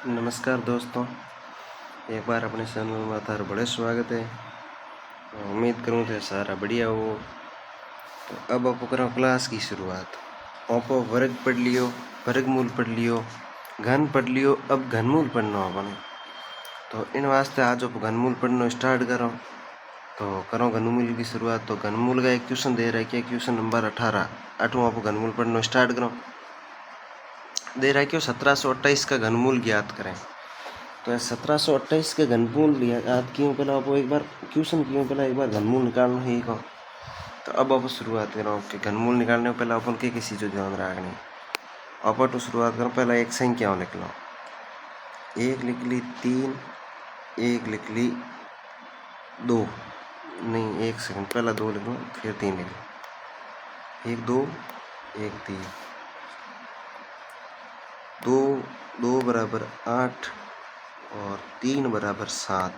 नमस्कार दोस्तों, एक बार अपने चैनल में थार बड़े स्वागत है। उम्मीद करूँ थे सारा बढ़िया हो। तो अब आप करो क्लास की शुरुआत। आप वर्ग पढ़ लियो, वर्गमूल पढ़ लियो, घन पढ़ लियो, अब घनमूल पढ़ना अपने। तो इन वास्ते आज आप घनमूल पढ़ना स्टार्ट करो। तो करो घनमूल की शुरुआत। तो घनमूल का एक क्वेश्चन दे रहा है, क्वेश्चन नंबर 18। 8वां आप घनमूल पढ़ना स्टार्ट करो। दे रहा है क्यों 1728 का घनमूल ज्ञात करें। तो 1728 के घनमूल याद क्यों पहले आप एक बार क्वेश्चन क्यों पहले एक बार घनमूल निकालना ही को। तो अब आप शुरुआत करो कि घनमूल निकालने को पहले अपन के चीज़ों ध्यान रखनी। आप तो शुरुआत करो, पहले एक संख्या लिख लो। एक लिख ली 3, एक लिख ली 2, नहीं एक सेकंड, पहला 2 लिख लो फिर 3 लिख लो। 1 2 1 3, 2 बराबर 8 और 3 बराबर 7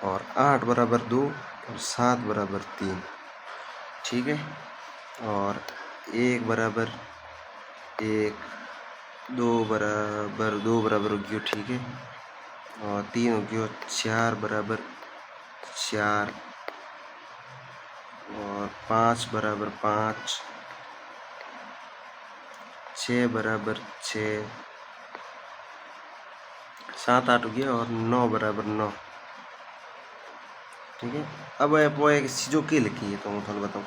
और 8 बराबर 2 और 7 बराबर 3, ठीक है। और 1 बराबर 1, 2 बराबर 2 बराबर हो गया, ठीक है। और 3 हो गया, 4 बराबर 4 और 5 बराबर 5, 6 बराबर 6, 7 8 हो गया और 9 बराबर 9, ठीक है। अब वो एक चीज़ों की लिखी है तो मैं थोड़ा बताऊँ।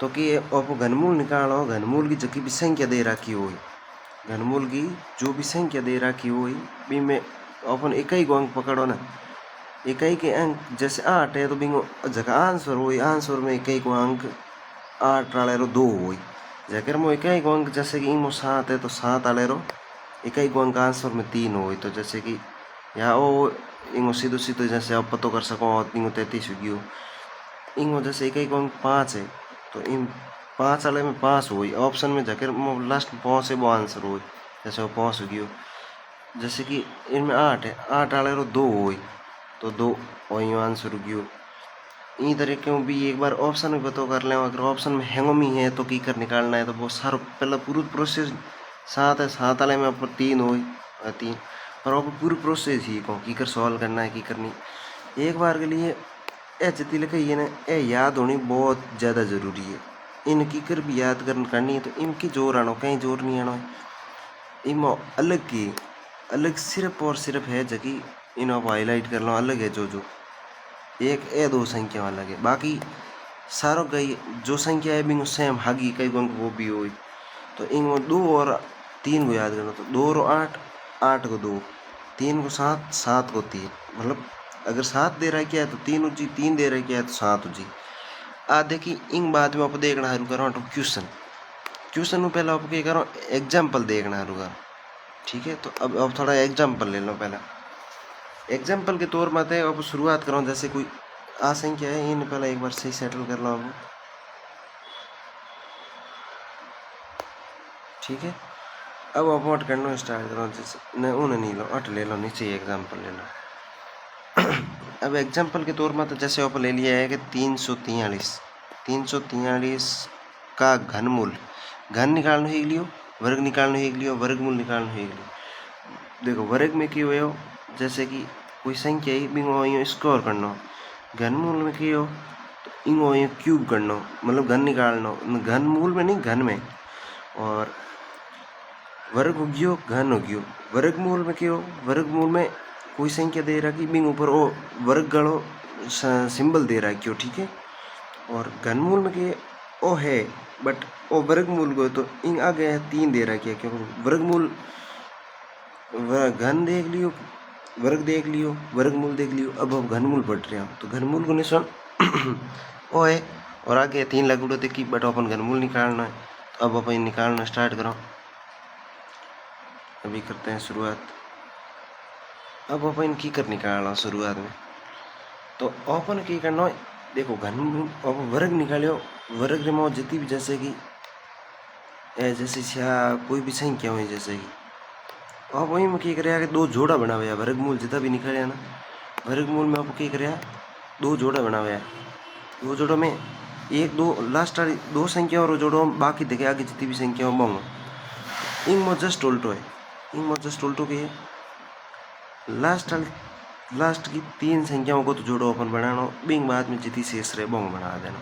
तो कि आप घनमूल निकालो, घनमूल की जबकि भी संख्या दे रखी हो, घनमूल की जो भी संख्या दे रखी हो भी में अपन इकाई को अंक पकड़ो ना। इकाई के अंक जैसे 8 है तो बिंगो जगह आंसर हो, आंसर में इकाई को अंक 8 वाले रो 2 हो। जगह में इकाई को अंक जैसे कि इनमें 7 है तो 7 वाले रो इकाई को अंक आंसर में 3 हो। तो जैसे कि या वो इंगो सीधो सीधो जैसे आप पता कर सको इंगो 33 हो गयो। इंगो जैसे इकाई को अंक 5 है तो इन 5 वाले में 5 हो। ऑप्शन में जाकर लास्ट 5 है वो आंसर हो, जैसे वो 5 हो गयो। जैसे कि इनमें 8 है, 8 वाले रो 2 हो तो 2 वही आंसर हो गयो। इन तरीके में भी एक बार ऑप्शन में पता कर लें। अगर ऑप्शन में हैंगोमी है तो की कर निकालना है तो वो सारा पहले पूरी प्रोसेस 7 है, 7 वाले में ऊपर 3 हो 3 और आपको पूरी प्रोसेस ही को की कर सॉल्व करना है की करनी। एक बार के लिए ए जितनी लिखे ये ना ए याद होनी बहुत ज़्यादा ज़रूरी है। इनकी कर भी याद करनी है तो इनकी जोर आनो कहीं जोर नहीं आना है। इनमें अलग की अलग सिर्फ और सिर्फ है जबकि इन्हें हाईलाइट कर लो अलग है जो एक ए 2 संख्या अलग है। बाकी सारों कई जो संख्या है बिंगो सेम हागी कई गंग वो भी हो। तो इनमें 2 और 3 को याद करना। तो 2 और 8, 8 को 2, 3 को 7, 7 को 3, मतलब अगर 7 दे रहा है क्या है तो 3 हो जी, 3 दे रहा है क्या है तो 7 हो जी। आ देखिए इन बाद में आप देखना है करो तो क्वेश्चन में पहले आप क्या करो एग्जाम्पल देखना है रुका, ठीक है। तो अब आप थोड़ा एग्जाम्पल ले लो। पहला एग्जाम्पल के तौर में अब शुरुआत करो। जैसे कोई आ संख्या है इन पहले एक बार सही सेटल कर लो अब, ठीक है। अब आप अट करना स्टार्ट करो। जैसे नहीं लो अट ले लो, नीचे एग्जाम्पल ले लो। अब एग्जाम्पल के तौर में तो जैसे आप ले लिया है कि 343 का घनमूल, घन निकालना ही लियो, वर्ग निकालना ही लियो, वर्गमूल निकालना ही लियो। देखो वर्ग में क्यों हो, जैसे कि कोई संख्या ही बिंगो स्कोर करना। घनमूल में क्यों तो इंगो क्यूब करना, मतलब घन निकालना, घनमूल में नहीं घन में। और वर्ग हो गयो घन हो गयो। वर्गमूल में क्यों, वर्गमूल में कोई संख्या दे रहा कि बिंग ऊपर ओ वर्ग गणो सिंबल दे रहा है क्यों, ठीक है। और घनमूल में के ओ है बट ओ वर्गमूल को तो इन आगे है 3 दे रहा है क्या, क्यों वर्गमूल घन देख लियो, वर्ग देख लियो, वर्गमूल देख लियो। अब हम घनमूल पढ़ रहे हो तो घनमूल को निशान ओ है और आगे 3 लगुड़ो देखी बट अपन घनमूल निकालना है। तो अब अपन निकालना स्टार्ट करो। अभी करते हैं शुरुआत। अब अपन की कर निकालना शुरुआत में तो अपन की करना देखो घन अब वर्ग निकालो। वर्ग में जितनी भी जैसे कि जैसे कोई भी संख्या हुई जैसे कि अब वही में क्या करे 2 जोड़ा बनावे। वर्गमूल जितना भी निकाले ना वर्गमूल में आप क्या करे 2 जोड़ा बनावे। 2 जोड़ों में 1 2 लास्ट वाली 2 संख्या और जोड़ो बाकी देखे आगे जितनी भी संख्या हो इंग में जस्ट उल्टो है, इंग में जस्ट उल्टो की है लास्ट की तीन संख्याओं को तो जोड़ो अपन बनाना, बिंग बाद में जितनी शेष रहे बोंग बना देना।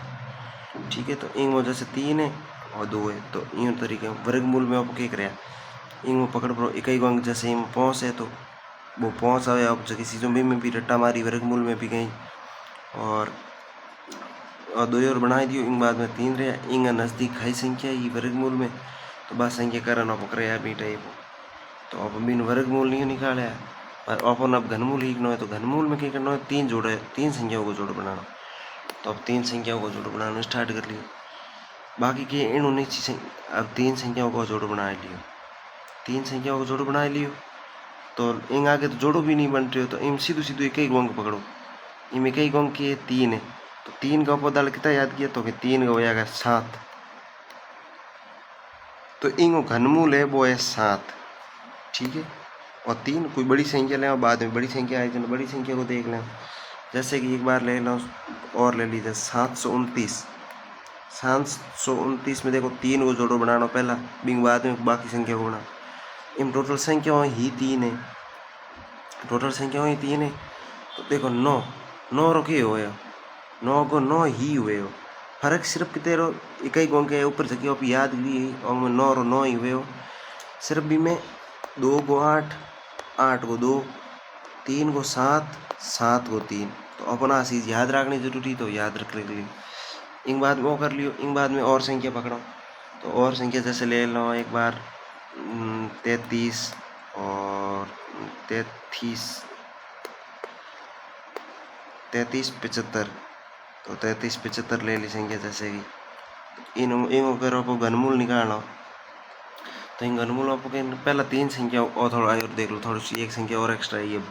ठीक है, तो इंग में जैसे 3 है और 2 है, तो इन तरीके वर्गमूल में आप क्या करें, इंग में पकड़ पड़ो इकाई को अंक, जैसे इनमें 5 है तो वो 5 आए आप जगह चीज़ों में भी रट्टा मारी वर्गमूल में भी गई और 2 और बना दियो। इंग बाद में 3 रहे, इंग नज़दीक हाई संख्या ही वर्गमूल में, तो बात संख्या कारण आप पकड़े यार बीटा तो आप बिन वर्गमूल नहीं निकाले पर अपन अब घनमूल लिखना है, तो घनमूल में क्या करना है, 3 जोड़े, 3 संख्याओं को जोड़ बनाना। तो अब 3 संख्याओं को जोड़ बनाना स्टार्ट कर लियो। बाकी के इन 19 चीज़ें अब 3 संख्याओं को जोड़ बना लियो, 3 संख्याओं को जोड़ बना लियो। तो इन आगे तो जोड़ो भी नहीं बन रहे हो, तो इन सीधू सीधू एक ही अंक पकड़ो, इन एक ही अंक के 3 है, तो 3 का पदार्थ कितना याद किया, तो 3 का हो जाएगा 7, तो इन घनमूल है वो है 7। ठीक है, और 3 कोई बड़ी संख्या ले, बाद में बड़ी संख्या आई तो बड़ी संख्या को देख लें, जैसे कि एक बार ले लो और ले लीजिए 729। 729 में देखो 3 को जोड़ो बनाना पहला, बिंग बाद में बाकी संख्या को बना। इन टोटल संख्या ही 3 है, टोटल संख्या ही 3 है, तो देखो 9 रखे हुए हो, 9 को 9 ही हुए हो, फर्क सिर्फ कितने रो इकाई को अंक है ऊपर जगह आप याद भी और 9 रो 9 ही हुए हो, सिर्फ भी में 2 को 8, 8 को 2, 3 को 7, 7 को 3, तो अपना चीज़ याद रखनी जरूरी, तो याद रख ली। इन बाद में वो कर लियो, इन बाद में और संख्या पकड़ो, तो और संख्या जैसे ले लो एक बार 33 और 33 75, तो 33 75 ले ली संख्या, जैसे कि इन अगर आपको घनमूल निकालना, तो इन घनमूल आपको पहला 3 संख्या और थोड़ा और देख लो, थोड़ी सी एक संख्या और एक्स्ट्रा है,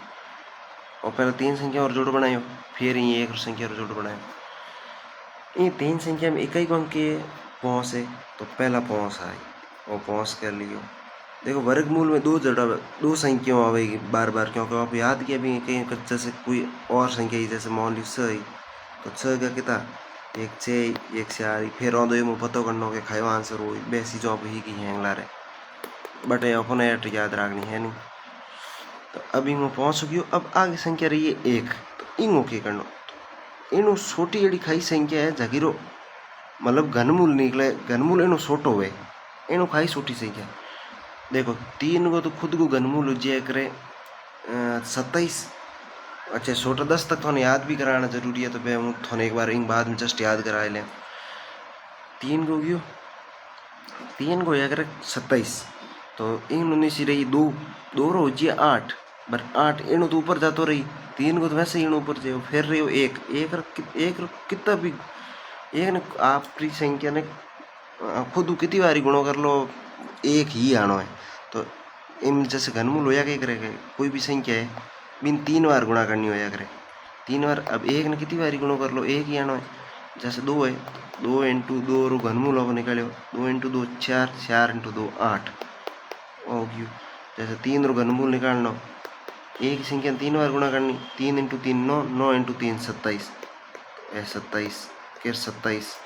और पहले 3 संख्या और जोड़ बनायो, फिर ये एक संख्या और जोड़ बनायो। ये 3 संख्या में इकाई अंक के 5 है, तो पहला 5 आए और 5 कर लियो। देखो वर्गमूल में 2 जड़ा 2 संख्याओं आवेगी बार बार, क्योंकि आप याद किया भी कहीं जैसे कोई और संख्या ही, जैसे मान ली 6, तो 6 का कितना 1 6 1 4, फिर और 2 में पता करना के खायो आंसर हो बेसी जो आप ही की हैंगला रहे, बट अपन याद रखनी है नहीं। तो अब इनमें 5 हो गयो, अब आगे संख्या रही है 1, तो इनको क्या करना, इन छोटी जड़ी खाई संख्या है जगीरो मतलब घनमूल निकले, घनमूल इन छोटो हुए, इन खाई छोटी संख्या। देखो 3 को तो खुद को घनमूल उज्जय करे 27, अच्छा छोटा 10 तक थोड़ा याद भी कराना जरूरी है, तो मैं थोड़ा एक बार इन बाद में जस्ट याद करा लें। 3 को गयो, 3 को याद करे 27, तो इन 19 रही 2 2 रो उज्जय 8, पर 8 इन तो ऊपर जातो रही, 3 को तो वैसे ही इन ऊपर जाओ, फिर रही हो 1 कितना भी एक ने आपकी संख्या ने खुद कितनी बारी गुणो कर लो, एक ही आनो है, तो इन जैसे घनमूल होया क्या करेगा, कोई भी संख्या है बिन 3 बार गुणा करनी होया करे, 3 बार। अब एक ने कितनी बारी गुणो कर लो, एक ही आनो है, जैसे 2 है, 2 × 2 रो घनमूल आप निकालो, 2 × 2 4, 4 × 2 8 हो गयो। जैसे 3 रो घनमूल निकालना, एक संख्या 3 बार गुणा करनी, 3 × 3 9, 9 × 3 27, 27 फिर 27।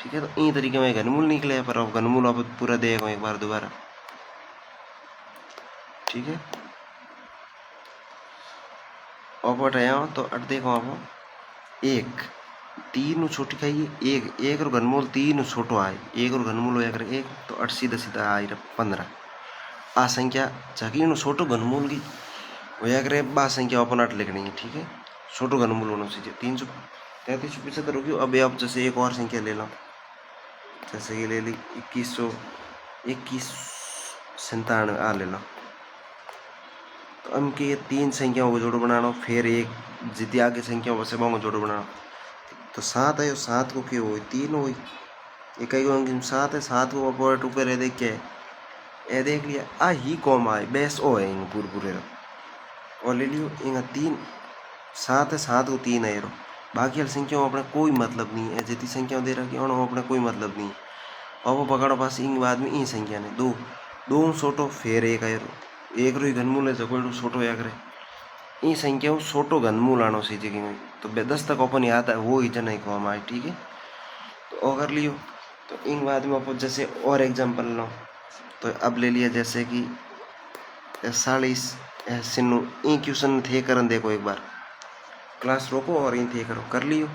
ठीक है, तो इन तरीके में घनमूल निकले, पर अब घनमूल आप पूरा देगा एक बार दोबारा। ठीक है, अब हटाया तो अट देखो आप 1 3 छोटी खाइए, एक और घनमूल 3 छोटो आए, एक और घनमूल होया करे 1, तो 8 सीधा सीधा आई 15। आ संख्या जाकी छोटो घनमूल की होया करे बा संख्या अपन 8 लिखनी है। ठीक है, छोटो घनमूल होना चाहिए 333 75 होगी। अब आप जैसे एक और संख्या ले लो, जैसे कि ले ली 2197 आ ले लो, तो उनके ये 3 संख्याओं को जोड़ बनाना, फिर एक जितनी आगे संख्याओं से को जोड़ बनाना, तो 7 है, 7 को क्यों हुई 3 हुई, इकाई को अंक 7 है, 7 को अपॉइंट ऊपर है देख के ये देख लिया आ ही कॉम आए बेस ओ है इन पूरे और ले लियो इन 3 7 है, 7 को 3 है, बाकी वाली संख्याओं अपना कोई मतलब नहीं है, जितनी संख्याओं दे रखी है अपना कोई मतलब नहीं है। और वो पकड़ो पास इन बाद में इन संख्या ने 2 छोटो फिर एक है, एक रो घनमूल है जको छोटो या करे, इन संख्याओं छोटो घनमूल आनो सी जगह में, तो 10 तक अपन याद है वो ही जन ही कॉम आए। ठीक है, तो अगर लियो तो इन बाद में आप जैसे और एग्जाम्पल लो, तो अब ले लिया जैसे कि 40 सिन्नू ई क्वेश्चन थे करन देखो एक बार क्लास रोको और इन थे करो कर लियो।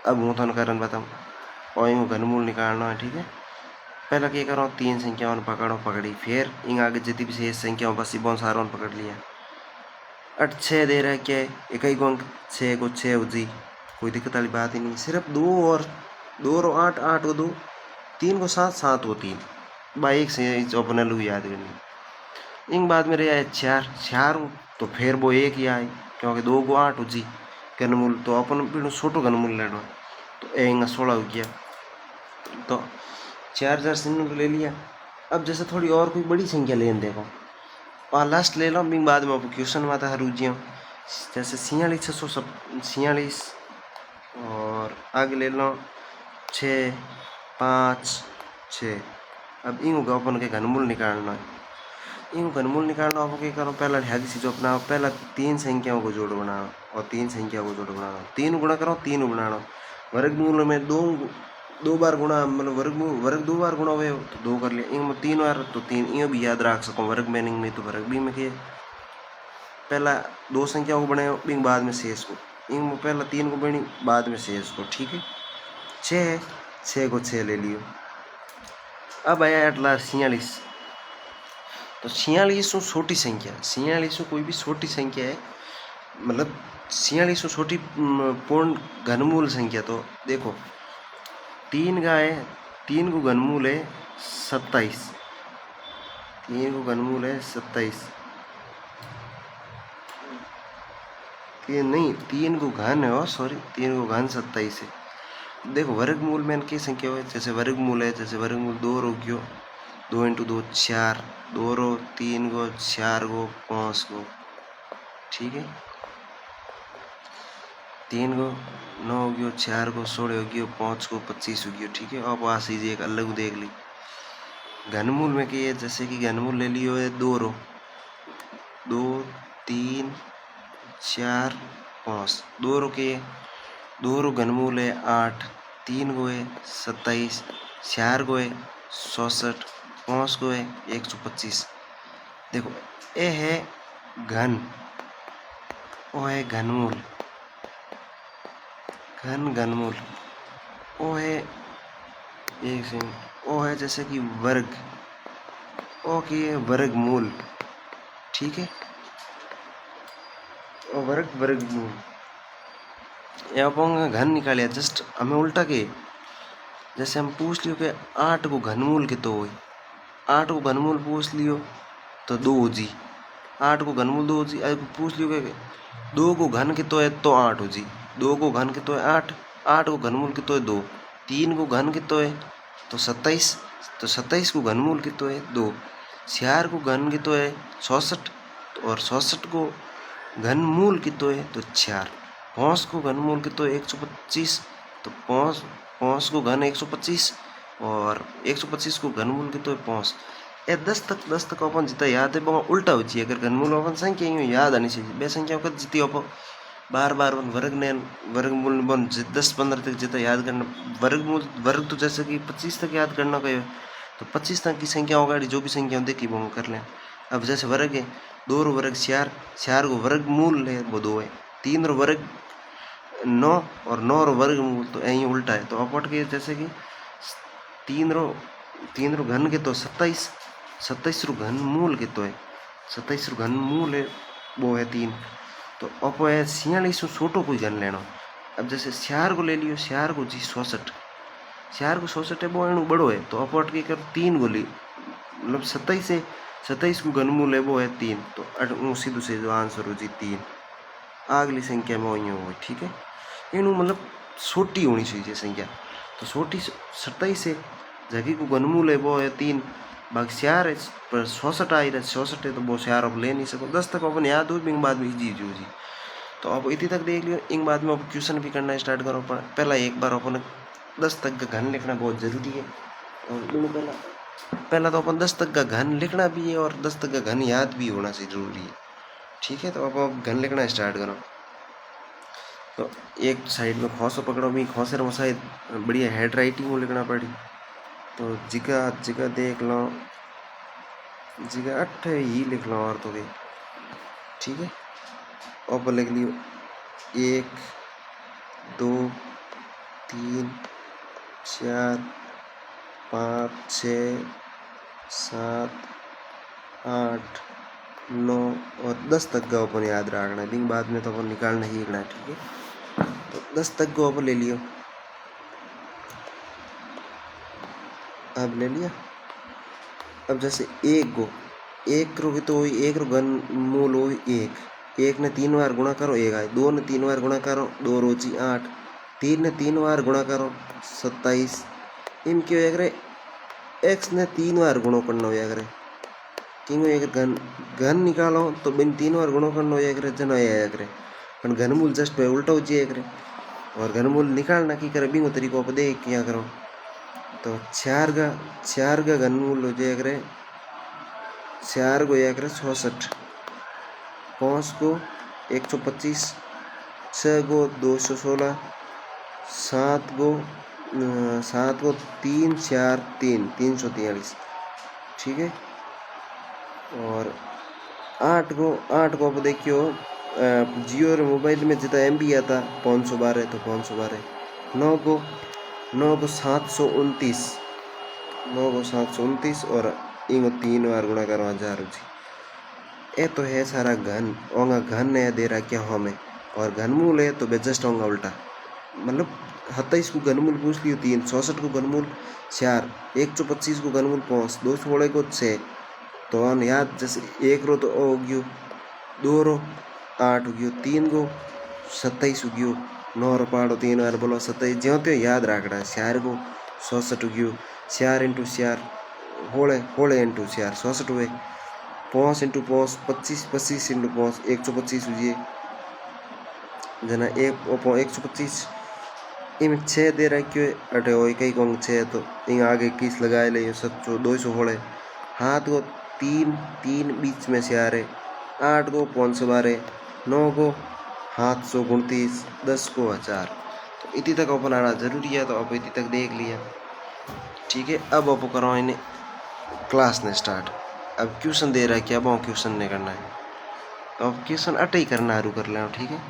अब हूँ थोड़ा करन बताऊँ और यूँ घनमूल निकालना है ठीक है। पहला क्या करो 3 संख्याओं पकड़ो पकड़ी फिर इन आगे जितनी भी शेष संख्याओं बस बहुत सारों पकड़ लिया। 8 6 दे रहा है क्या है एक ही अंक 6 को 6 हो जी कोई दिक्कत वाली बात ही नहीं। सिर्फ 2 और 8 8 को 2 3 को 7 7 को 3 भाई एक से अपने लोग याद करनी। इन बाद में रहा 4 4 तो फिर वो एक ही आए क्योंकि 2 को 8 हो जी घनमूल तो अपन भी छोटो घनमूल लेना तो एंगा 16 हो गया। तो 4 सिन्नू ले लिया। अब जैसे थोड़ी और कोई बड़ी संख्या लेने देखो और लास्ट ले लो बिंग बाद में आप क्वेश्चन में था रुझियों जैसे 46 और आगे ले लो 6 5 6। अब इन का अपन के घनमूल निकालना है। इन घनमूल निकालना आपको क्या करो पहला ध्यान से जो अपना पहला 3 संख्याओं को जोड़ बनाओ और 3 संख्याओं को जोड़ बनाओ 3 गुणा करो 3 बनाओ वर्गमूल में 2 बार गुणा मतलब वर्ग 2 बार गुणा हुए तो 2 कर लिया इनमें 3 बार तो 3 यो भी याद रख सको वर्ग में नहीं तो वर्ग भी में किए पहला 2 संख्याओं को बनाओ बिंग बाद में शेष को इनमें पहला 3 को बनी बाद में शेष को ठीक है। 6 को 6 ले लियो। अब आया एटला 46 तो 46 छोटी संख्या 46 कोई भी छोटी संख्या है मतलब 46 छोटी पूर्ण घनमूल संख्या तो देखो 3 का है 3 को घनमूल है 27 3 को घनमूल है 27 नहीं 3 को घन है और सॉरी 3 को घन 27 है। देखो वर्गमूल में की संख्या है जैसे वर्गमूल है जैसे वर्गमूल 2 रो गयो 2 × 2 4 2 रो 3 को 4 को 5 को ठीक है 3 को 9 हो गयो 4 को 16 हो गयो 5 को 25 हो गयो ठीक है। अब वहाँ से एक अलग देख ली घनमूल में क्या है जैसे कि घनमूल ले लियो है 2 रो 2 3 4 5 2 रो के 2 रो घनमूल है 8 3 को है 27 4 को है 66 5 को है 125। देखो ये है घन वो है घनमूल घनमूल वो है एक सेकंड वो है जैसे कि वर्ग वो की है वर्गमूल ठीक है और वर्गमूल ये अपन घन निकालिया जस्ट हमें उल्टा के जैसे हम पूछ लियो कि 8 को घनमूल कितो हो 8 को घनमूल पूछ लियो तो 2 हो जी 8 को घनमूल 2 हो जी अब पूछ लियो कि 2 को घन कितो है तो 8 हो जी 2 को घन कितो है 8 8 को घनमूल कितो है 2 3 को घन कितो है तो 27 तो 27 को घनमूल कितो है 2 4 को घन कितो है 66 और 66 को घनमूल कितो है तो 4 5 को घनमूल कितो है 125 तो 5 को घन 125 और 125 को घनमूल कितो है 5 ये 10 तक अपन जितना याद है बहुत उल्टा हो चाहिए अगर घनमूल अपन संख्या यूँ याद आनी चाहिए बे संख्या का जितनी अपन बार वर्गमूल बन 10-15 तक जितना याद करना वर्ग तो जैसे कि 25 तक याद करना कहे तो 25 तक की संख्या होगा जो भी संख्या देखी वो कर लें। अब जैसे वर्ग है 2 रो वर्ग 4 को वर्गमूल है वो 2 है 3 रो वर्ग 9 और 9 रो वर्गमूल तो यही उल्टा है तो अपट के जैसे कि 3 रो घन के तो 27 रो घनमूल के तो है 27 रो घनमूल है वो है 3 तो अब है 46 छोटो कोई घन लेना। अब जैसे 4 को ले लियो 4 को जी 66 4 को 66 है वो एनु बड़ो है तो अपट के कर 3 को ली मतलब 27 को घनमूल है वो है 3 तो सीधे से जो आंसर हो जी 3 अगली संख्या में वही हो ठीक है। एनु मतलब छोटी होनी चाहिए संख्या तो छोटी 27 है जगह को घनमूल है वो है 3 बाकी 4 है पर 66 आई रहा 66 है तो वो 4 अब ले नहीं सको 10 तक अपन याद हो बिंग बाद में इजी जी तो अब इतनी तक देख लियो इन बाद में अब क्वेश्चन भी करना स्टार्ट करो पहला एक बार अपन 10 तक का घन लिखना बहुत ज़रूरी है और पहला तो अपन 10 तक का घन लिखना भी है और 10 तक का घन याद भी होना जरूरी है ठीक है। तो अब आप घन लिखना स्टार्ट करो तो एक साइड में खोसो पकड़ो भी खोसे शायद बढ़िया हैंड राइटिंग में लिखना पड़ी तो जिगा जिगा देख लो, जिगा 8 ही लिख लो और तो ठीक है। ऊपर लिख लियो 1 2 3 4 5 6 7 8 9 और 10 तक का अपन याद रखना है, लेकिन बाद में तो अपन निकालना ही है, ठीक है। तो 10 तक को अपन ले लियो। अब ले लिया। अब जैसे एक रो तो वही एक रो घन मूल हो एक ने 3 बार गुणा करो 1 आए, 2 ने 3 बार गुणा करो 2 रोची 8, 3 ने 3 बार गुणा करो 27। इन क्यों अगर x ने 3 बार गुणो करना हो अगर क्यों अगर घन घन निकालो तो बिन 3 बार गुणो करना हो अगर जन आया अगर पर घनमूल जस्ट पे उल्टा हो जाए अगर। और घनमूल निकालना की करे बिंगो तरीको पर देख क्या करो। तो 4 का घनमूल हो जाए अगर 4 को या करे 66, 5 को 125, 6 को 216, 7 को 3 4 3 343, ठीक है। और 8 को अब देखियो जियो रे मोबाइल में जितना MB आता 512 तो 512, 9 को 729, 9 को 729 और इनको 3 बार गुणा करो 1000 जी। ये तो है सारा घन होगा, घन है दे रहा क्या हमें, और घनमूल है तो बेजस्ट होगा उल्टा, मतलब 27 को घनमूल पूछ लियो 3, 64 को घनमूल 4, 125 को घनमूल 5, 216 को 6। तो हम याद जैसे 1 रो तो हो गयो, 2 रो 8 हो गयो, 3 को 27 हो गयो, 9 रो पाड़ो 3 बार बोलो 27, ज्यों त्यों याद रखना है। 4 को 66 हो गयो, 4 × 4 होले × 4 66 हुए, 5 × 5 25, 25 × 5 125 हुए जना 125। इनमें 6 दे रखियो अटे हो कई को 6 तो इन आगे 21 लगाए ले 200 होले। हाथ को 3 3 बीच में से आ रहे, 8 को 512, 9 को 729, 10 को 1000। तो इतनी तक अपन आना जरूरी है, तो अब इतनी तक देख लिया, ठीक है। अब आप करो इन्हें क्लास ने स्टार्ट। अब क्वेश्चन दे रहा है क्या, अब क्वेश्चन नहीं करना है, तो अब क्वेश्चन अटे ही करना शुरू कर लेना, ठीक है।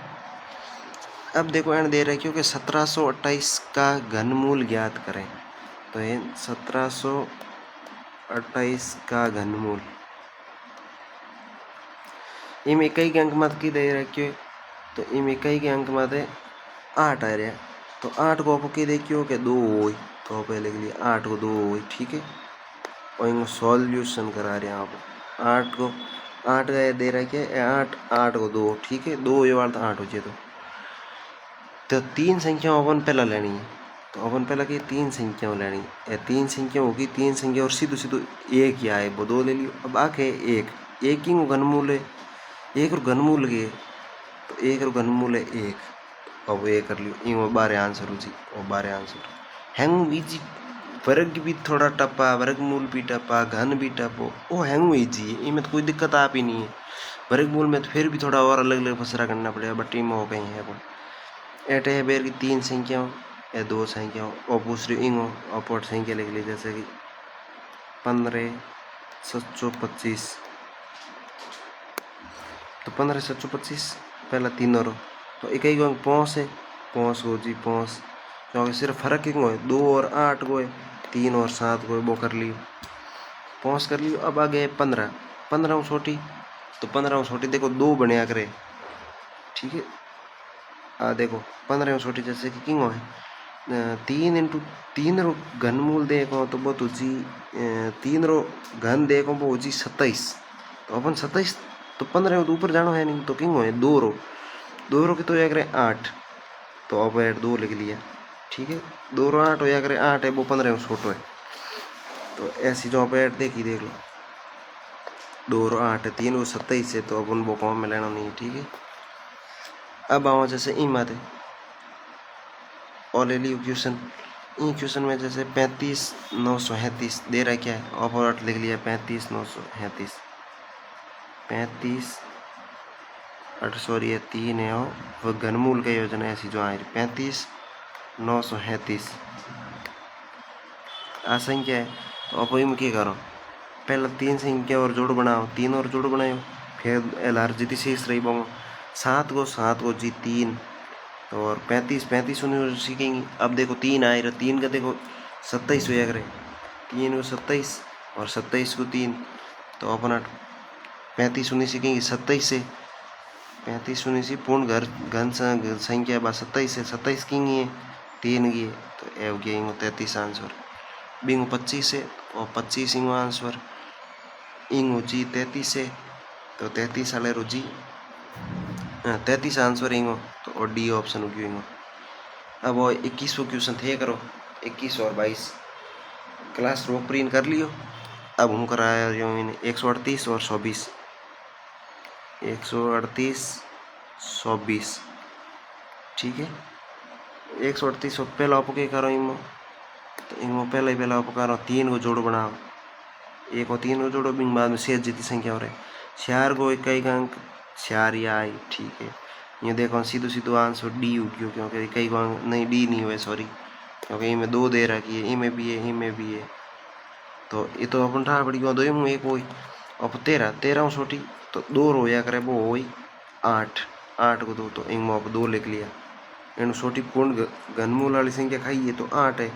अब देखो एंड दे रहा है क्योंकि 1728 का घनमूल ज्ञात करें, तो ये 1728 का घनमूल इम इकाई के अंक मत की दे रखियो, तो इम इकाई के अंक मत 8 आ रहा, तो 8 को आप की देखियो कि 2 हो, तो पहले के लिए 8 को 2 हो, ठीक है। और इनको सॉल्यूशन करा रहे हैं आप, 8 को 8 का दे रखिए 8 को 2, ठीक है, 2 ये वाला 8 हो जाए। तो 3 संख्या अपन पहला लेनी है, तो अपन पहला की 3 संख्या लेनी है, 3 संख्या होगी, 3 संख्या और सीधो सीधो एक ही आए वो 2 ले लियो। अब आके एक ही घनमूल है, एक और घनमूल के, तो एक और घनमूल है 1, अब ये कर लियो, इन 12 आंसर हो जी, और 12 आंसर हैंग बीजी। वर्ग भी थोड़ा टपा, वर्गमूल भी टपा, घन भी टपो, वो हैंग इजी है, इनमें तो कोई दिक्कत आप ही नहीं है। वर्गमूल में तो फिर भी थोड़ा और अलग अलग फसरा करना पड़ेगा, बट इनमें हो गई है। एट है बेर की 3 संख्याओं या 2 संख्याओं, और दूसरी इंगो अपवर्ड संख्या लिख ली, जैसे कि 15 725, तो 15 725 पहला 3 रो, तो एक ही अंक 5 है, 5 हो जी 5, क्योंकि सिर्फ फर्क ही है 2 और 8 को है, 3 और 7 को है, वो कर लियो 5 कर लियो। अब आगे 15 छोटी, तो 15 छोटी देखो 2 बनया करे, ठीक है। देखो 15 छोटी जैसे कि किंग है 3 × 3 रो घनमूल देखो तो बहुत ऊँची, 3 रो घन देखो वो ऊँची 27, तो अपन 27 तो 15 तो ऊपर जानो है नहीं, तो किंग है 2 रो की तो या करे 8, तो अब ऐड 2 लिख लिया, ठीक है। 2 रो 8 हो या करे 8 है, वो 15 छोटो है, तो ऐसी जो आप ऐड देख लो, 2 रो 8 है, 3 रो 27 है, तो अपन वो कॉम में लेना नहीं है, ठीक है। अब आओ जैसे ई माते और ले लियो क्वेश्चन, इन क्वेश्चन में जैसे 35 937 दे रहा है, क्या है ऑपोजिट लिख लिया 35 937, 35 सॉरी ये 3 है, और वह घनमूल का योजना ऐसी जो आ रही 35 937, आ संख्या है तो आप इनमें क्या करो, पहला 3 संख्या और जोड़ बनाओ, 3 और जोड़ बनाओ, फिर एलआर जीती शेष रही बोंगो 7 को जी 3 तो और 35 सीखेंगे। अब देखो 3 आए रहा, 3 का देखो 27 हो जाएगा, 3 को 27 और 27 को 3 तो अपना 35 सीखेंगे 27 से, 35 पूर्ण घन संख्या बा 27 से, 27 की है 3 की है तो ए हो गया 33 आंसर। बिंगो 25 है और 25 इंगो आंसर, इंगो जी 33 है तो 33 वाले रो जी 33 आंसर इंगो तो और डी ऑप्शन हो गयो इंगो। अब वो 21वां क्वेश्चन थे करो, 21 और 22 क्लास रो प्रिंट कर लियो। अब हम कराया जो 138 और 120, 138 120 ठीक है। 138 पहला आप क्या करो इनमें, तो इनमें पहला आप करो 3 को जोड़ बनाओ, 1 और 3 को जोड़ो, बिन बाद में शेष जितनी संख्या हो रही 4 को इकाई का अंक 4 ही आई ठीक है। ये देखो सीधो आंसर डी हो गया, क्योंकि इकाई का अंक नहीं डी नहीं हुआ सॉरी, क्योंकि इनमें 2 दे रखी है, इनमें भी है इनमें भी है, तो ये तो अपन ठा पड़ी दो में एक हो अब 13 छोटी तो 2 रोया करे वो हो 8 को 2 तो इनमें आप 2 लिख लिया। इन छोटी पूर्ण घनमूल वाली संख्या खाई है तो 8 है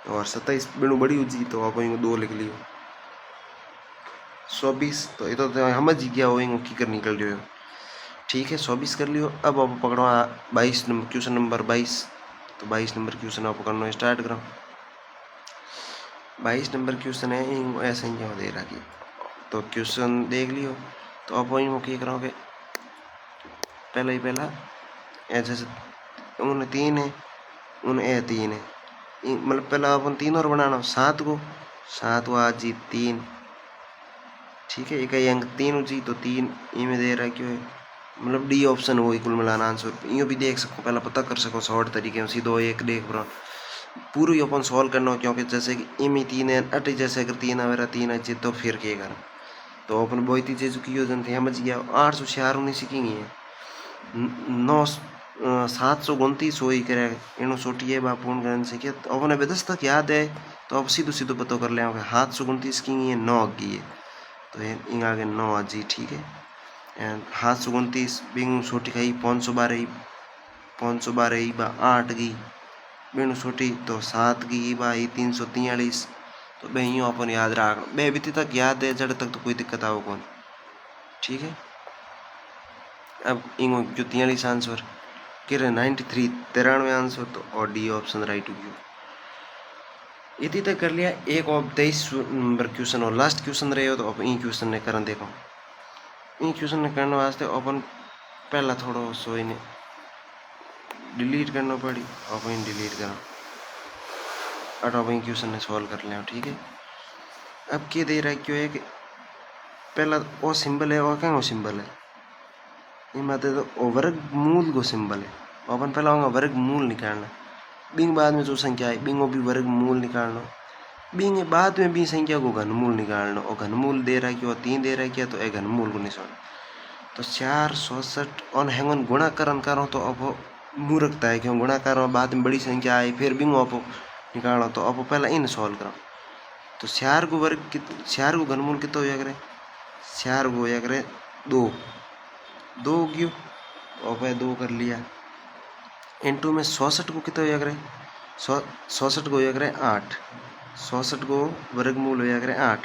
और 27 बिनु बड़ी उजी तो आप इनको 2 लिख लियो। 120 तो ये तो समझ ही गया हो इनको की कर निकल रहे हो ठीक है। 120 कर लियो। अब आप पकड़ो 22 नंबर क्वेश्चन नंबर 22, तो 22 नंबर क्वेश्चन आप पकड़ना स्टार्ट करो। 22 नंबर क्वेश्चन है इनको ऐसा संख्या दे रखी, तो क्वेश्चन देख लियो। तो आप वही क्या करोगे, पहला जैसे उन्हें 3 है उन्हें 3 है, मतलब पहला अपन 3 और बनाना 7 को आज जी 3 ठीक है। इकाई अंक 3 जी तो 3 इनमें दे रहा क्यों है, मतलब डी ऑप्शन हो कुल मिलाना आंसर। यूँ भी देख सको, पहला पता कर सको शॉर्ट तरीके में, सीधो एक देख रहा पूरी अपन सॉल्व करना हो, क्योंकि जैसे कि इम 3 है अट जैसे अगर 3 आवेरा 3 अच्छे तो फिर क्या करा, तो अपन बहुत ही चीज़ की योजन थे समझ गया। 804 उन्हें सीखेंगे है 729 हो ही करे इन सोटी है बापून गन से क्या, तो अपने बेदस तक याद है तो अब सीधो पता कर लिया 729 की है 9 की है तो इन आगे 9 जी ठीक है। एंड 729 बिंग छोटी खाई 512 ही बा 8 की बिनु छोटी तो 7 की बा 343 तो बे यूँ अपन याद रख बे बीती तक याद है जड़ तक तो कोई दिक्कत आओ कौन ठीक है। अब इंगो जो 43 आंसर कि 93 93 आंसर तो और डी ऑप्शन राइट हो गया। इतनी तक कर लिया। एक और 23 नंबर क्वेश्चन और लास्ट क्वेश्चन रहे हो, तो अब इन क्वेश्चन ने करन देखो। इन क्वेश्चन ने करने वास्ते अपन पहला थोड़ा सो इन्हें डिलीट करना पड़ी, अब इन डिलीट करा और अब इन क्वेश्चन ने सॉल्व कर लिया ठीक है। अब क्या दे रहा है क्यों है कि पहला वो सिंबल है और क्या वो सिंबल है इनमें तो वर्गमूल को सिंबल है, अपन पहला होगा वर्गमूल निकालना, बिंग बाद में जो संख्या है बिंगो भी वर्गमूल निकालना, बिंग बाद में भी संख्या को घनमूल निकालना, और घनमूल दे रहा है कि 3 दे रहा है क्या तो एक घनमूल को निकालना। तो 467 और हैंगन गुणाकरण करो तो अब मूर्खता है क्यों, गुणाकरण बाद में बड़ी संख्या आई फिर बिंगो आप निकालो, तो अब पहला इन सॉल्व करो। तो 4 को वर्ग 4 को घनमूल कितना हो जाएगा, 4 को हो जाएगा 2 हो गयो और 2 कर लिया। इंटू में 66 को कितना हो जाएगा 66 को हो जाएगा 8, 66 को वर्गमूल हो जाएगा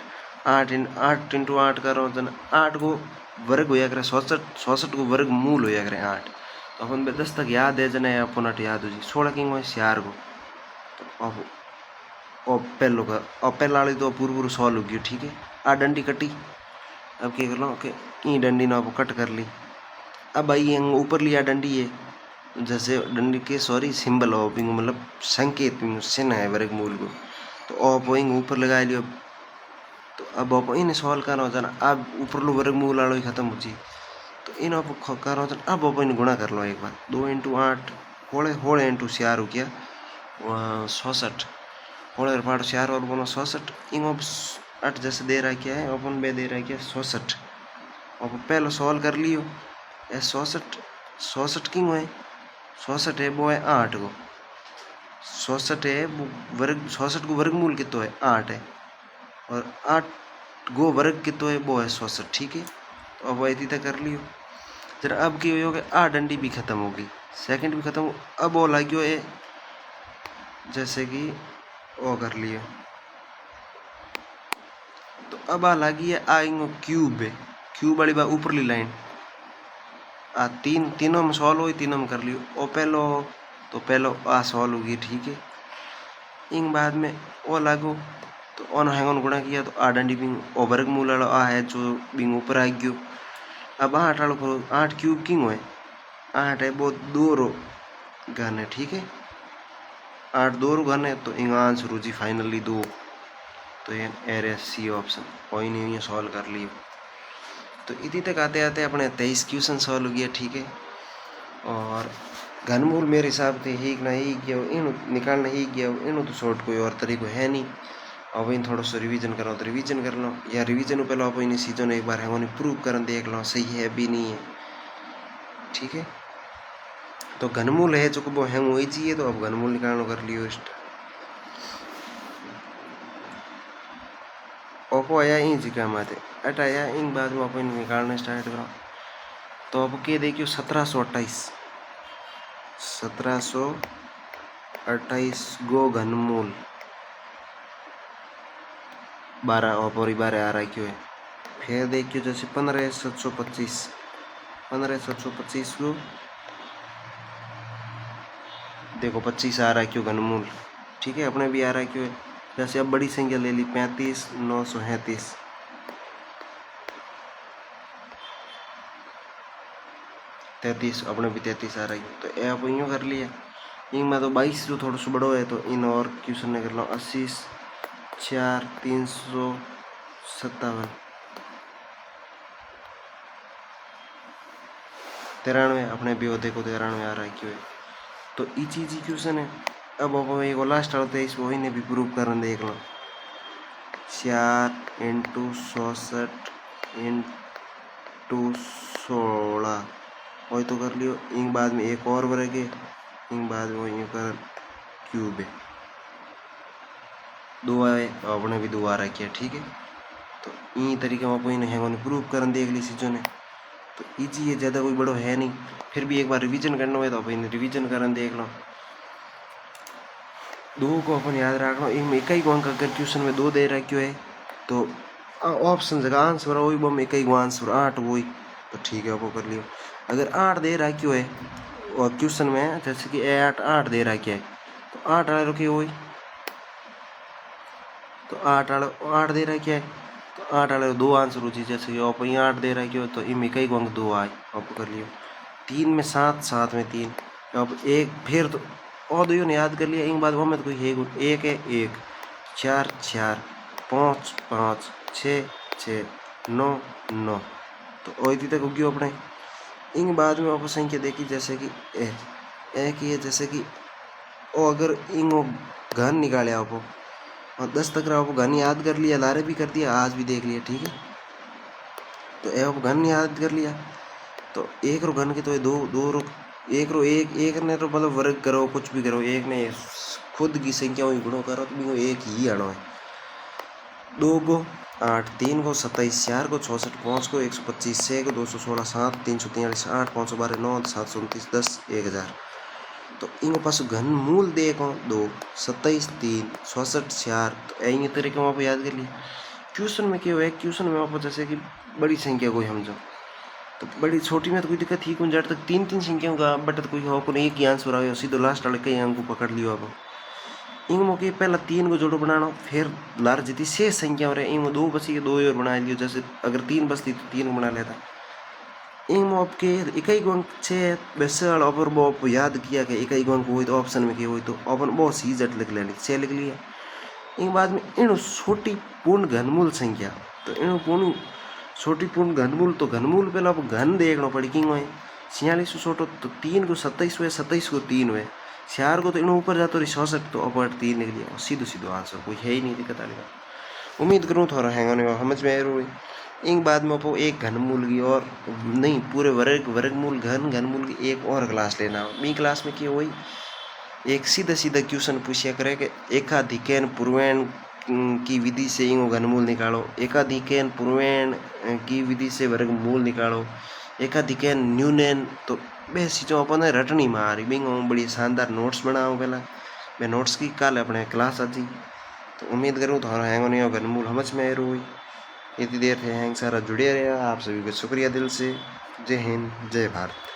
8 इंटू 8 करो तो 8 को वर्ग हो जाएगा 66 को वर्गमूल हो जाएगा 8, तो अपन 10 तक याद है जना अपन अट याद हो जी 16 किंग में 4 को, तो अब पहलो का अब पहला वाली तो पूरी सॉल्व हो गई ठीक है। आ डंडी कटी, अब क्या कर लो कि ई डंडी ना कट कर ली। अब भाई ऊपर लिया डंडी है जैसे डंडी के सॉरी सिंबल ऑफ मतलब संकेत चिन्ह है वर्गमूल को, तो ऑफ ऊपर लगा लियो। तो अब आप इन सॉल्व करो जना, अब ऊपर लो वर्गमूल वालों ही खत्म हो जी, तो इन आप करो जना, अब आप इन गुणा कर लो एक बार 2 इंटू 8 होड़े इंटू 4 हो गया 66 होड़े पाठ 4 और बोलो 66 इन 8 जैसे दे रहा क्या है अपन बे दे रहा क्या 66, अब पहले सॉल्व कर लियो 66 की है 66 है वो है 8 को, 66 है वो वर्ग 66 को वर्गमूल कितना है 8 है और 8 गो वर्ग कितना है वो है 66 ठीक है। तो अब इतनी तक कर लियो जरा अब की हो गया आ डंडी भी खत्म होगी सेकंड भी खत्म हो अब वो लागियो है जैसे कि वो कर लियो तो अब आ लगी है आएंगे क्यूब है क्यूब वाली बात ऊपरली लाइन आ तीनों में सॉल्व हुई तीनों में कर लियो ओ पहलो आ सॉल्व होगी ठीक है। इन बाद में वो लागू तो ऑन हैंगन गुणा किया तो आ डंडी बिंग ओ वर्गमूल वाला आ है जो बिंग ऊपर आ गयो। अब 8 वालों करो 8 क्यूब किंग है 8 है वो 2 रो घन है ठीक है 8 2 रो घन है तो इन आंसर जी फाइनली 2 तो ये एरिया सी ऑप्शन कोई नहीं ये सॉल्व कर लियो। तो इतनी तक आते आते अपने 23 क्वेश्चन सॉल्व हो गया ठीक है। और घनमूल मेरे हिसाब से ही ना ही गया इन निकालना ही गया इन तो शॉर्ट कोई और तरीको है नहीं। अब इन थोड़ा सा रिवीजन करो तो रिवीजन कर लो या रिवीजन पहले आप इन सीजन एक बार है प्रूव कर देख लो सही है भी नहीं है ठीक है। तो घनमूल है जो वो है वही चाहिए तो अब घनमूल निकालना कर लियो ओपो आया इन जी काम आते अट आया इन बाद में आप निकालना स्टार्ट करो। तो अब के देखियो 1728 गो घनमूल 12 और 12 आ रहा क्यों है फिर देखियो जैसे 15,725 को देखो 25 आ रहा है क्यों घनमूल ठीक है अपने भी आ रहा है क्यों है। जैसे अब बड़ी संख्या ले ली 35,933 33 अपने भी 33 आ रहा है तो ये आप यूँ कर लिया इनमें तो 22 जो थोड़ा सा बड़ो है तो इन और क्वेश्चन ने कर लो 80 4 357 93 अपने भी होते को 93 आ रहा है क्यों है। तो ये चीज क्वेश्चन है अब एक लास्ट वाला 23 वही ने भी प्रूव कर देख लो 4 × 66 × 16 वही तो कर लियो इन बाद में एक और वर्ग है इन बाद में वही कर क्यूब है 2 आए अपने भी 2 आ रहा है ठीक है। तो इन तरीके में अपन है प्रूव कर देख ली चीज़ों ने तो इजी है ज़्यादा कोई बड़ो है नहीं फिर भी एक बार रिवीजन करना हो तो अपन रिवीजन करन देख लो 2 को अपन याद रखना इनमें एक ही अंक अगर क्वेश्चन में 2 दे रखो है तो ऑप्शन जगह आंसर वही बम एक ही आंसर 8 वही तो ठीक है वो कर लियो। अगर 8 दे रखो है और क्वेश्चन में जैसे कि 8 दे रखा है तो 8 वाले रुके वही तो 8 दे रखा है तो 8 वाले 2 आंसर हो जैसे कि आप 8 दे रखे हो तो इनमें कई अंक 2 आए आप कर लियो 3 में 7 7 में 3 अब एक फिर तो और दो ने याद कर लिया इन बाद में तो कोई है एक है 1 4 4 5 5 6 6 9 9 तो वही तक होगी अपने इन बाद में आप संख्या देखी जैसे कि ए की है जैसे कि ओ अगर इन घन निकाले आप और 10 तक आप घन याद कर लिया लारे भी कर दिया आज भी देख लिया ठीक है। तो आप घन याद कर लिया तो एक रो घन के तो दो रो एक रो एक ने तो मतलब वर्ग करो कुछ भी करो एक ने खुद की संख्या गुणो करो तो भी एक ही आना है 2 को 8 3 को 27 4 को 66 5 को 125 6 को 216 7 343 8 512 9 729 10 1000 तो इन पास घन मूल देखो 2 27 3 66 4 तो यही तरीके में आप याद कर लिए। क्वेश्चन में क्या हुआ है क्वेश्चन में आप जैसे कि बड़ी संख्या कोई समझो तो बड़ी छोटी में तो कोई दिक्कत ही कौन जड़ तक 3 संख्याओं का बट कोई हो को एक ही आंसर आयो सीधो लास्ट वाले कई अंक को पकड़ लियो आप इन मौके पहला 3 को जोड़ो बनाना फिर लार जीती 6 संख्या रहे इन 2 बची के 2 और बना लियो जैसे अगर 3 बचती तो 3 बना लेता इन आपके इकाई अंक 6 वैसे वाला अपर वो याद किया कि इकाई अंक हुई तो ऑप्शन में क्या हुई तो अपन बहुत सी जट लिख लेनी 6 लिख लिया। इन बाद में इन छोटी पूर्ण घनमूल संख्या तो इन पूर्ण छोटी पूर्ण घनमूल तो घनमूल पहले आप घन देखना पड़ी कि 46 छोटो तो 3 को 27 हुए 27 को 3 हुए 4 को तो इन ऊपर जाते रही 66 तो अपर 3 लिख लिया सीधो सीधो आंसर कोई है ही नहीं दिक्कत आने का। उम्मीद करूँ थोड़ा हैंग समझ में आ रही इन बाद में आपको एक घनमूल की और नहीं पूरे वर्गमूल घनमूल की एक और क्लास लेना मी क्लास में क्या हुई एक सीधा सीधा क्वेश्चन पूछा करे कि एकाधिकेन पूर्वेण की विधि से इनको घनमूल निकालो, एकाधिकेन पूर्वेण की विधि से वर्गमूल निकालो, एकाधिकेन न्यूनेन। तो बे चीज़ों अपन रटनी में आ रही बिंग बड़ी शानदार नोट्स बनाओ पहला मैं नोट्स की काल अपने क्लास आज। तो उम्मीद करूँ तो हैंगो नहीं घनमूल समझ में आ रही हुई। इतनी देर थे हैंग सारा जुड़े रहे। आप सभी को शुक्रिया दिल से। जय हिंद, जय भारत।